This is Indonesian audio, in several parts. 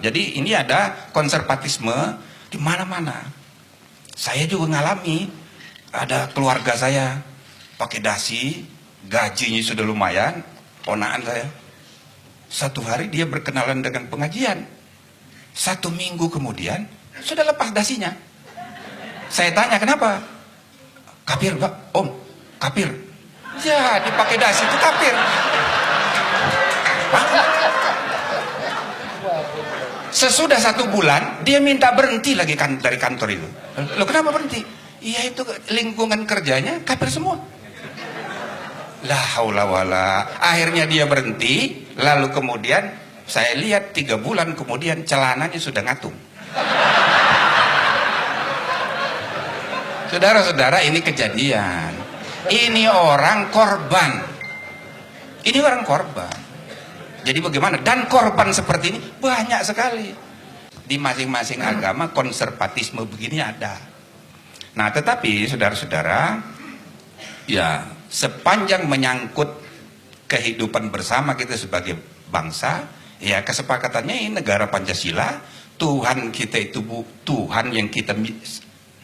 Jadi ini ada konservatisme di mana-mana. Saya juga ngalami, ada keluarga saya pakai dasi, gajinya sudah lumayan, ponakan saya. Satu hari dia berkenalan dengan pengajian. 1 minggu kemudian sudah lepas dasinya. Saya tanya kenapa? Kafir Pak, Om, kafir. Ya, dipakai dasi itu kafir. Sesudah 1 bulan dia minta berhenti lagi dari kantor itu. Loh kenapa berhenti? Iya itu lingkungan kerjanya kafir semua. La haula wala. Akhirnya dia berhenti, lalu kemudian saya lihat 3 bulan kemudian celananya sudah ngatung. Saudara-saudara, ini kejadian. Ini orang korban. Ini orang korban. Jadi bagaimana? Dan korban seperti ini banyak sekali. Di masing-masing agama konservatisme begini ada. Nah, tetapi saudara-saudara, ya sepanjang menyangkut kehidupan bersama kita sebagai bangsa, ya kesepakatannya ini negara Pancasila, Tuhan kita itu Tuhan yang kita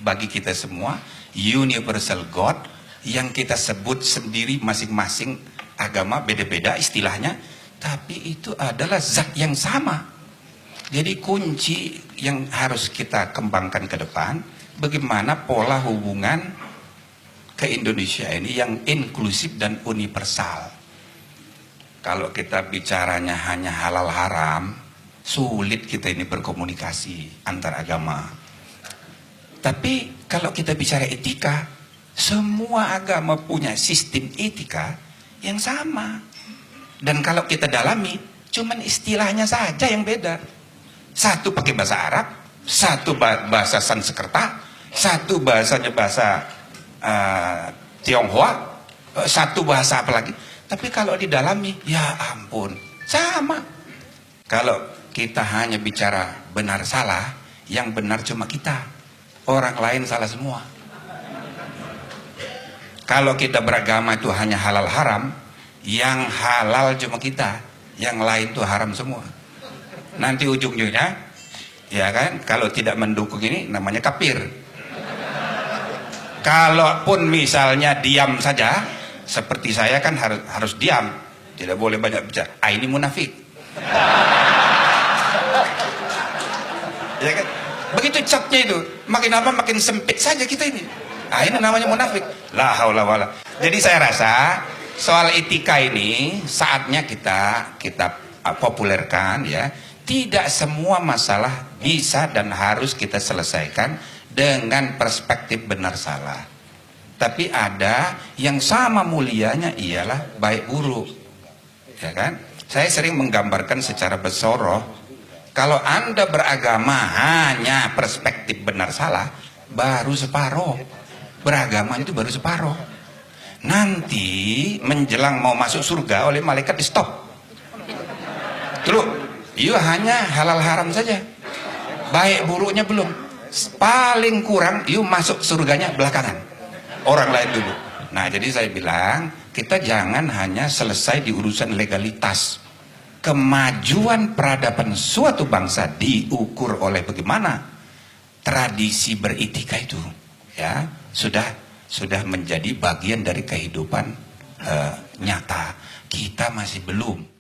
bagi kita semua, universal God, yang kita sebut sendiri masing-masing agama beda-beda istilahnya, tapi itu adalah zat yang sama. Jadi kunci yang harus kita kembangkan ke depan, bagaimana pola hubungan ke Indonesia ini yang inklusif dan universal. Kalau kita bicaranya hanya halal haram, sulit kita ini berkomunikasi antar agama. Tapi kalau kita bicara etika, semua agama punya sistem etika yang sama. Dan kalau kita dalami, cuman istilahnya saja yang beda. Satu pakai bahasa Arab, satu bahasa Sanskerta, satu bahasanya bahasa Tionghoa, satu bahasa apa lagi. Tapi kalau didalami, ya ampun, sama. Kalau kita hanya bicara benar salah, yang benar cuma kita, orang lain salah semua. Kalau kita beragama itu hanya halal haram, yang halal cuma kita, yang lain itu haram semua. Nanti ujung-ujungnya, ya kan, kalau tidak mendukung ini namanya kafir. Kalaupun misalnya diam saja, seperti saya kan harus diam, tidak boleh banyak bicara. Ini munafik. Ya kan? Begitu capnya itu, makin apa makin sempit saja kita ini. Ini namanya munafik. La haula wala. Jadi saya rasa soal etika ini saatnya kita populerkan ya. Tidak semua masalah bisa dan harus kita selesaikan dengan perspektif benar salah. Tapi ada yang sama mulianya ialah baik buruk. Ya kan? Saya sering menggambarkan secara besoroh, kalau Anda beragama hanya perspektif benar salah, baru separuh. Beragama itu baru separuh. Nanti menjelang mau masuk surga oleh malaikat di stop. Dulu, hanya halal haram saja. Baik buruknya belum. Paling kurang, masuk surganya belakangan. Orang lain dulu. Nah, jadi saya bilang, kita jangan hanya selesai di urusan legalitas. Kemajuan peradaban suatu bangsa diukur oleh bagaimana tradisi beretika itu. Ya, sudah menjadi bagian dari kehidupan nyata. Kita masih belum.